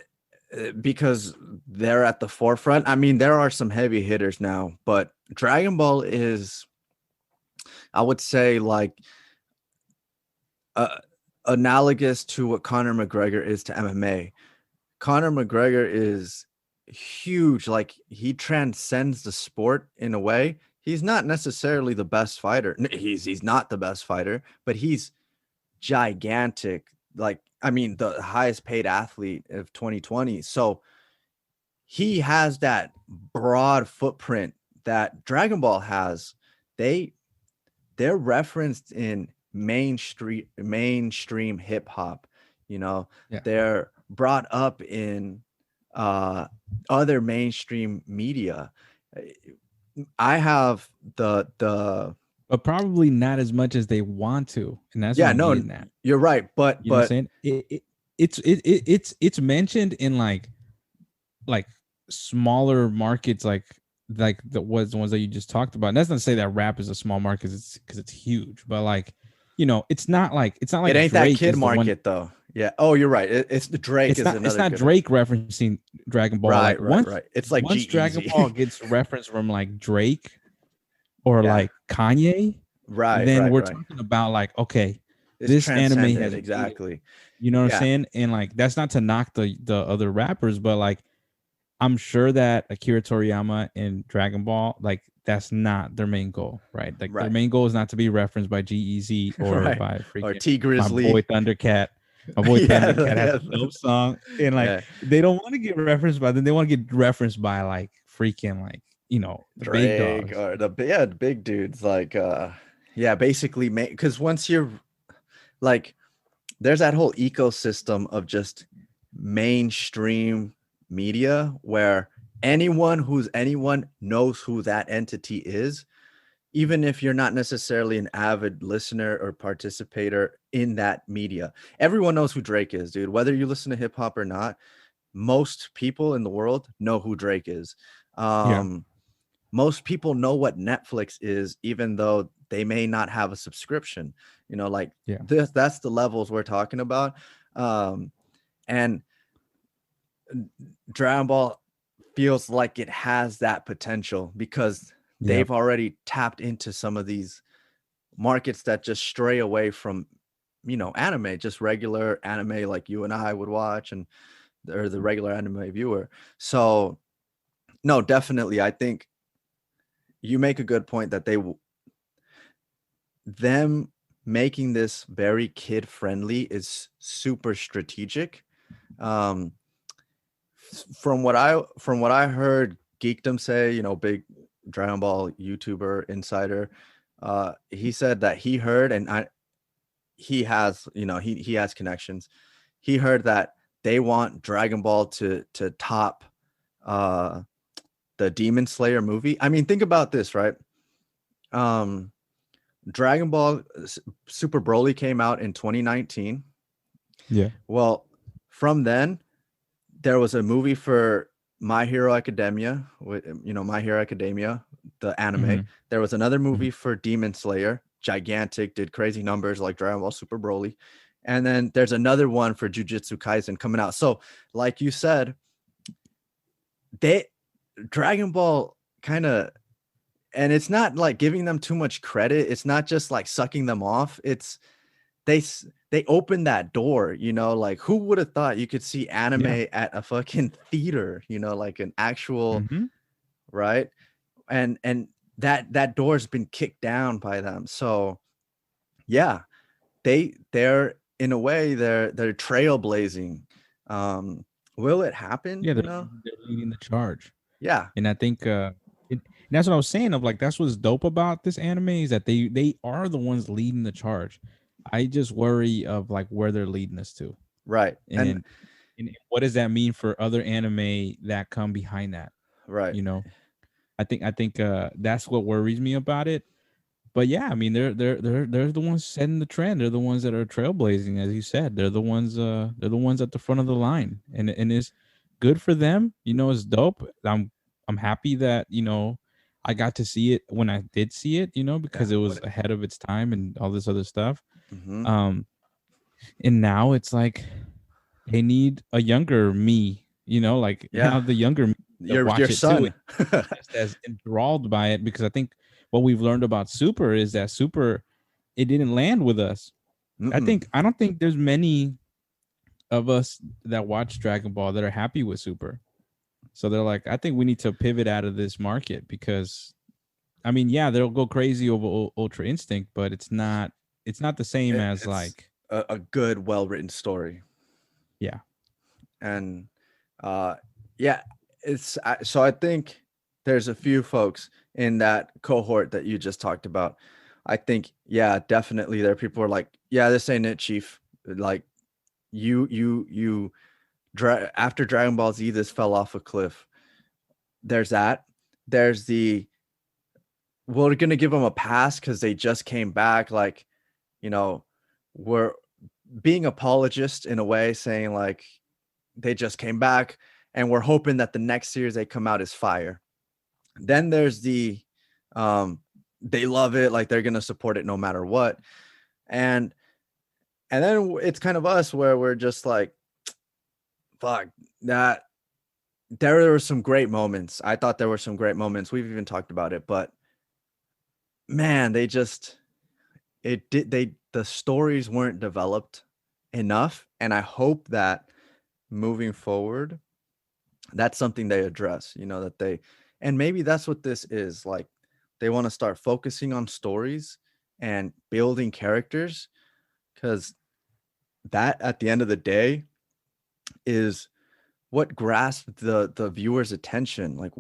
because they're at the forefront. I mean, there are some heavy hitters now, but Dragon Ball is, I would say, like uh, analogous to what Conor McGregor is to MMA. Conor McGregor is huge. Like he transcends the sport in a way. He's not necessarily the best fighter. He's not the best fighter, but he's gigantic. Like I mean, the highest paid athlete of 2020. So he has that broad footprint that Dragon Ball has. They they're referenced in mainstream hip hop. You know, Yeah. they're brought up in uh other mainstream media. I have the But probably not as much as they want to. And that's what yeah, I'm no, getting at. you're right, You know what I'm saying? It's mentioned in like smaller markets like the ones that you just talked about. And that's not to say that rap is a small market because it's huge, but like it's not it like ain't that Drake kid is the one. market though. Yeah. Oh, you're right. It's the Drake is It's another not good. Drake referencing Dragon Ball. Like once Right. It's like Dragon G-Eazy. Ball gets reference from like Drake or Yeah. like Kanye, then we're Right. talking about like okay, It's this anime transcended has made it. exactly. You know what I'm Yeah. saying? And like that's not to knock the other rappers, but like I'm sure that Akira Toriyama and Dragon Ball, like that's not their main goal, right? Like their Right. main goal is not to be referenced by G-Eazy or Right. by Or freaking T my boy Grizzly. Thundercat. My boy Yeah, Thundercat has yeah, a dope song, and like yeah. they don't want to get referenced by them. They want to get referenced by like freaking like the big Drake dogs. or the big dudes like yeah, basically because once you're like there's that whole ecosystem of just mainstream media where anyone knows who that entity is, even if you're not necessarily an avid listener or participator in that media. Everyone knows who Drake is, dude. Whether you listen to hip hop or not, most people in the world know who Drake is. Yeah, Um, most people know what Netflix is, even though they may not have a subscription. You know, like yeah, that's the levels we're talking about. Um, and Dragon Ball feels like it has that potential because Yep. they've already tapped into some of these markets that just stray away from, anime, just regular anime like you and I would watch, and or the regular anime viewer. So no, definitely, I think you make a good point that them making this very kid friendly is super strategic. Um, from what I heard Geekdom say, big Dragon Ball YouTuber insider, he said that he heard, and he has, he has connections. He heard that they want Dragon Ball to top uh the Demon Slayer movie. I mean, think about this, right? Um Dragon Ball Super Broly came out in 2019. Yeah. Well, from then there was a movie for My Hero Academia, with My Hero Academia, the anime. Mhm. There was another Mhm. movie for Demon Slayer, gigantic, did crazy numbers like Dragon Ball Super Broly. And then there's another one for Jujutsu Kaisen coming out. So, like you said, they Dragon Ball kind of, and it's not like giving them too much credit. It's not just like sucking them off. It's they opened that door, like who would have thought you could see anime Yeah. at a fucking theater, like an actual, Mhm. right? And that door's been kicked down by them. So yeah, they're in a way they're trailblazing. Um, will it happen, Yeah, they're leading the charge. Yeah, And I think and that's what I was saying of like that's what's dope about this anime is that they are the ones leading the charge. I just worry of like where they're leading us to. right. And And what does that mean for other anime that come behind that? right. You know, I think that's what worries me about it. But yeah, I mean they're the ones setting the trend. They're the ones that are trailblazing, as you said. They're the ones at the front of the line, and it's good for them. You know, it's dope. I'm happy that I got to see it when I did see it. Yeah. Because it was ahead of its time and all this other stuff. Mm-hmm. Um, and now it's like they need a younger me. Like Yeah. now the younger me to Your watch it too, son. just as enthralled by it because I think what we've learned about Super is that Super it didn't land with us. Mm-mm. I don't think there's many of us that watch Dragon Ball that are happy with Super. So they're like, I think we need to pivot out of this market because I mean, yeah, they'll go crazy over Ultra Instinct, but it's not the same as It's like a good, well-written story. yeah. And uh yeah, so I think there's a few folks in that cohort that you just talked about. I think, yeah, definitely there are people who are like, yeah, this ain't it, chief. Like you after Dragon Ball Z, this fell off a cliff. There's that. There's the, we're gonna give them a pass because they just came back. Like, you know, we're being apologist in a way, saying like they just came back and we're hoping that the next series they come out is fire. Then there's the they love it, like they're gonna support it no matter what. And then it's kind of us where we're just like, fuck, that there were some great moments. I thought there were some great moments. We've even talked about it, but man, the stories weren't developed enough. And I hope that moving forward, that's something they address, that and maybe that's what this is like. They want to start focusing on stories and building characters, because that at the end of the day is what grasped the viewer's attention. Like,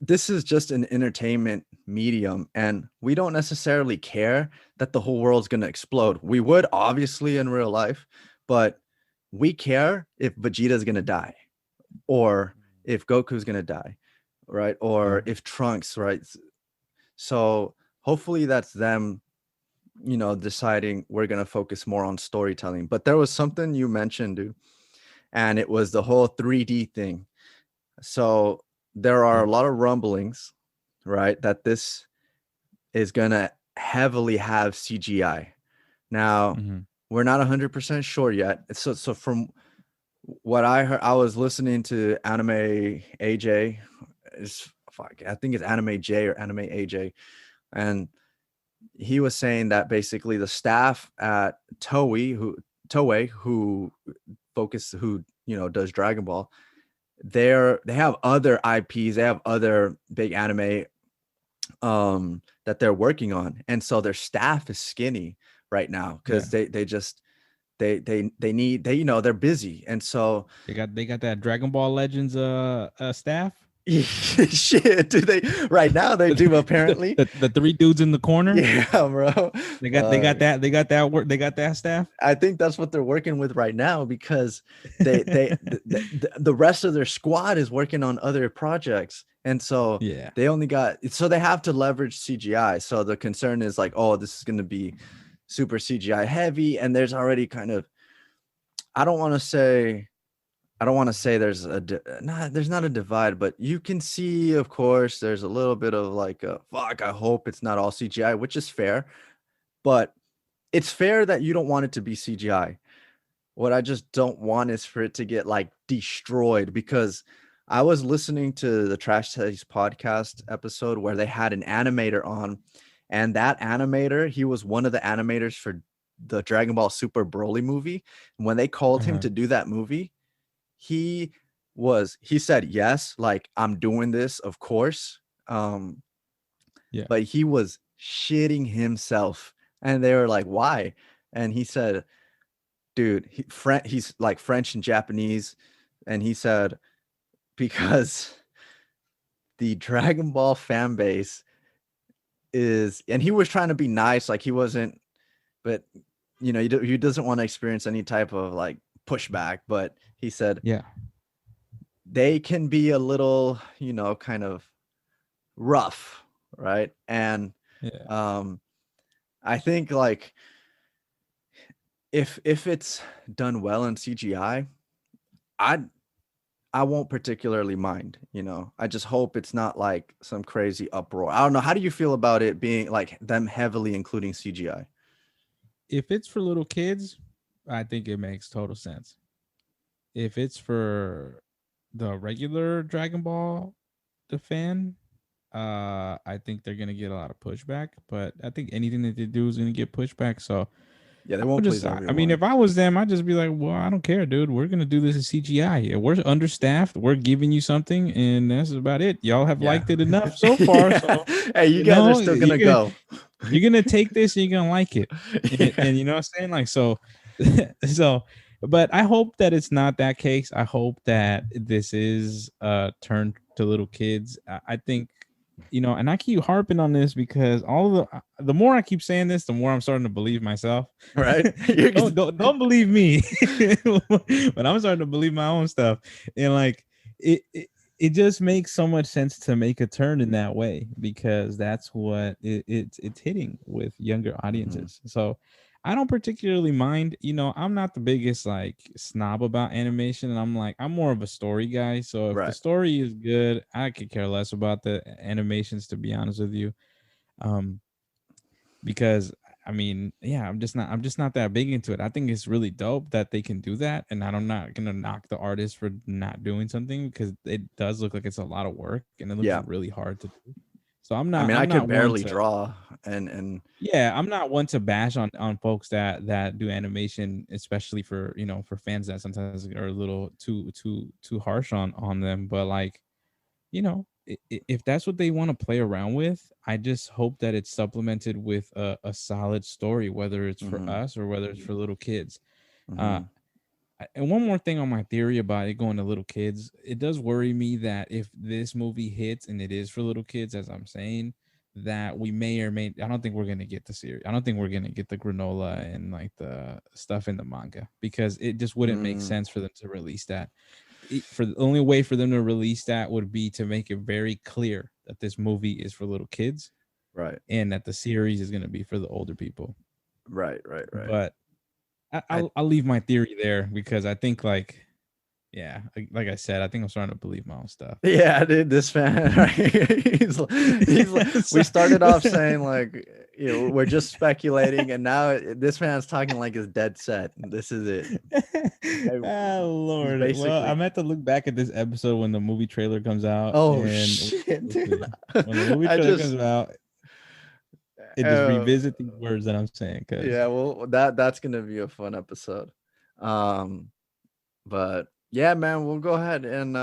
this is just an entertainment medium, and we don't necessarily care that the whole world's going to explode. We would obviously in real life, but we care if Vegeta's going to die, or if Goku's going to die, right? Yeah. Or if Trunks, right? So hopefully that's them, deciding we're going to focus more on storytelling. But there was something you mentioned, dude, and it was the whole 3D thing. So there are a lot of rumblings, right, that this is going to heavily have CGI. Now, Mhm. we're not 100% sure yet. So from what I heard, I was listening to Anime AJ. Fuck, I think it's Anime J or Anime AJ, and he was saying that basically the staff at Toei who who does Dragon Ball, they have other IPs, they have other big anime that they're working on, and so their staff is skinny right now Yeah. because they just they need they're busy, and so They got that Dragon Ball Legends staff. shit, do they right now they do apparently. The three dudes in the corner. Yeah, bro. They got that staff. I think that's what they're working with right now because the rest of their squad is working on other projects, and so Yeah. they have to leverage CGI. So the concern is like, oh, this is going to be super CGI heavy, and there's already kind of, I don't want to say there's there's not a divide, but you can see, of course, there's a little bit of like a fuck. I hope it's not all CGI, which is fair, but it's fair that you don't want it to be CGI. What I just don't want is for it to get like destroyed, because I was listening to the Trash Taste podcast episode where they had an animator on, and that animator, he was one of the animators for the Dragon Ball Super Broly movie. And when they called him Uh-huh. to do that movie, he he said, yes, like I'm doing this, of course. Yeah. But he was shitting himself. And they were like, why? And he said, dude, he's like French and Japanese. And he said, because the Dragon Ball fan base is, and he was trying to be nice, like he wasn't, but he doesn't want to experience any type of like pushback. But he said Yeah. they can be a little, kind of rough, right? And Yeah. I think like if it's done well in CGI, I I won't particularly mind, I just hope it's not like some crazy uproar. I don't know. How do you feel about it being like them heavily including CGI? If it's for little kids, I think it makes total sense. If it's for the regular Dragon Ball, the fan, I think they're gonna get a lot of pushback. But I think anything that they do is gonna get pushback. So Yeah, they I would won't just, please I mean, if everyone. I was them, I'd just be like, well, I don't care, dude. We're gonna do this in CGI. We're understaffed. We're giving you something, and that's about it. Y'all have Yeah. liked it enough so far. Yeah. So Hey, you guys are still gonna you're go. gonna take this and you're gonna like it. And, Yeah. and you know what I'm saying? Like so, so. But I hope that it's not that case. I hope that this is turned to little kids. I think, and I keep harping on this because the more I keep saying this, the more I'm starting to believe myself. Right. You're Don't believe me, but I'm starting to believe my own stuff, and like it just makes so much sense to make a turn in that way because that's what it's hitting with younger Mhm. audiences. So I don't particularly mind. I'm not the biggest like snob about animation, and I'm more of a story guy. So if the Right. story is good, I could care less about the animations, to be honest with you. Um, because I mean, yeah, I'm just not that big into it. I think it's really dope that they can do that, and I'm not gonna knock the artist for not doing something because it does look like it's a lot of work and it looks Yeah. really hard to do. So I mean, I I'm could not one barely to draw, and yeah, I'm not one to bash on folks that do animation, especially for for fans that sometimes are a little too harsh on them. But like, if that's what they want to play around with, I just hope that it's supplemented with a solid story, whether it's for mhm, us or whether it's for little kids. Uh, mhm, and one more thing on my theory about it going to little kids, it does worry me that if this movie hits and it is for little kids, as I'm saying, that we may or may, I don't think we're gonna get the series. I don't think we're gonna get the granola and like the stuff in the manga because it just wouldn't make mm, sense for them to release that. For the only way for them to release that would be to make it very clear that this movie is for little kids right, and that the series is gonna be for the older people. right, right, right. But I I'll leave my theory there because I think like Yeah, like I said, I think I'm starting to believe my own stuff. Yeah, dude, this fan, right? We started off saying like, we're just speculating, and now this man's talking like it's dead set. This is it. Oh He's Lord. Well, basically. I'm at to look back at this episode when the movie trailer comes out, Oh and shit, we'll dude. see. When the movie I trailer just. comes out, it just Uh, revisit these words that I'm saying. Cause yeah, well, that's gonna be a fun episode. Um, but yeah, man, we'll go ahead and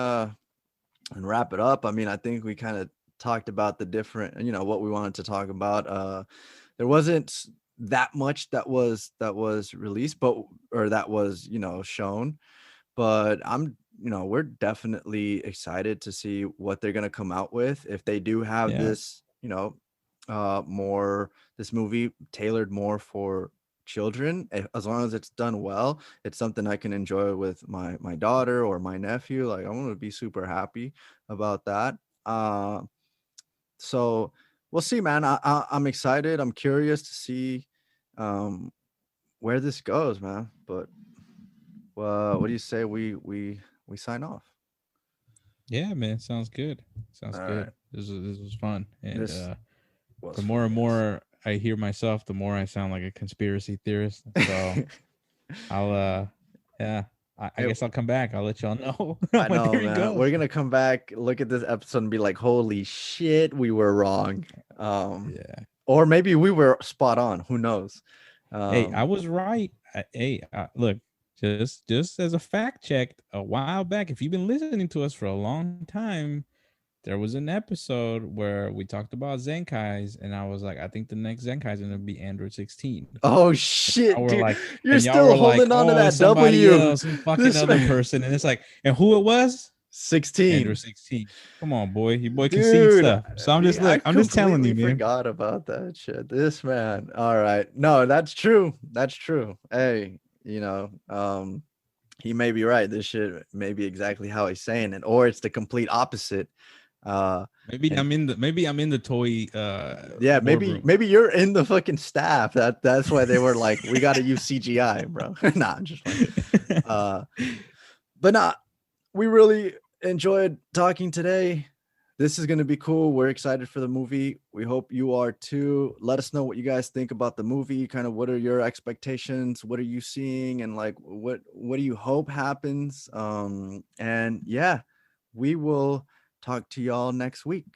wrap it up. I mean, I think we kind of talked about the different, what we wanted to talk about. There wasn't that much that was released, but or that was shown. But we're definitely excited to see what they're gonna come out with if they do have yeah, this, more this movie tailored more for children. As long as it's done well, it's something I can enjoy with my daughter or my nephew. Like, I'm gonna be super happy about that. uh so we'll see, man. I'm excited. I'm curious to see um where this goes, man. But what do you say we sign off? yeah, man. Sounds good. Sounds All good. right, This was fun, and this was the more fun, and yes. more I hear myself, the more I sound like a conspiracy theorist. So I'll yeah. I It- guess I'll come back. I'll let y'all know I when know, theory man. We're goes. gonna come back, look at this episode, and be like, "Holy shit, we were wrong." Yeah. Or maybe we were spot on. Who knows? Hey, I Um, was right. Hey, look, just as a fact check a while back, if you've been listening to us for a long time, there was an episode where we talked about Zenkais, and I was like, I think the next Zenkai is gonna be Android 16. oh Y'all shit, were dude, like, you're and y'all still were like, holding on to oh, that it's somebody W. else, some fucking This other man, person, and it's like, and who it was? Android 16. 16. Come on, boy, your boy concedes Dude, stuff. So I'm just I look, I'm just telling completely you, man. forgot about that shit. This man. All right. No, that's true. That's true. Hey, he may be right. This shit may be exactly how he's saying it, or it's the complete opposite. Uh, Maybe and I'm in the toy yeah, maybe boardroom. maybe you're in the fucking staff. That's why they were like, we got to use CGI, bro. Nah, I'm just like, uh, but nah, we really enjoyed talking today. This is going to be cool. We're excited for the movie. We hope you are too. Let us know what you guys think about the movie. Kind of what are your expectations? What are you seeing? And like what do you hope happens? And yeah, we will talk to y'all next week.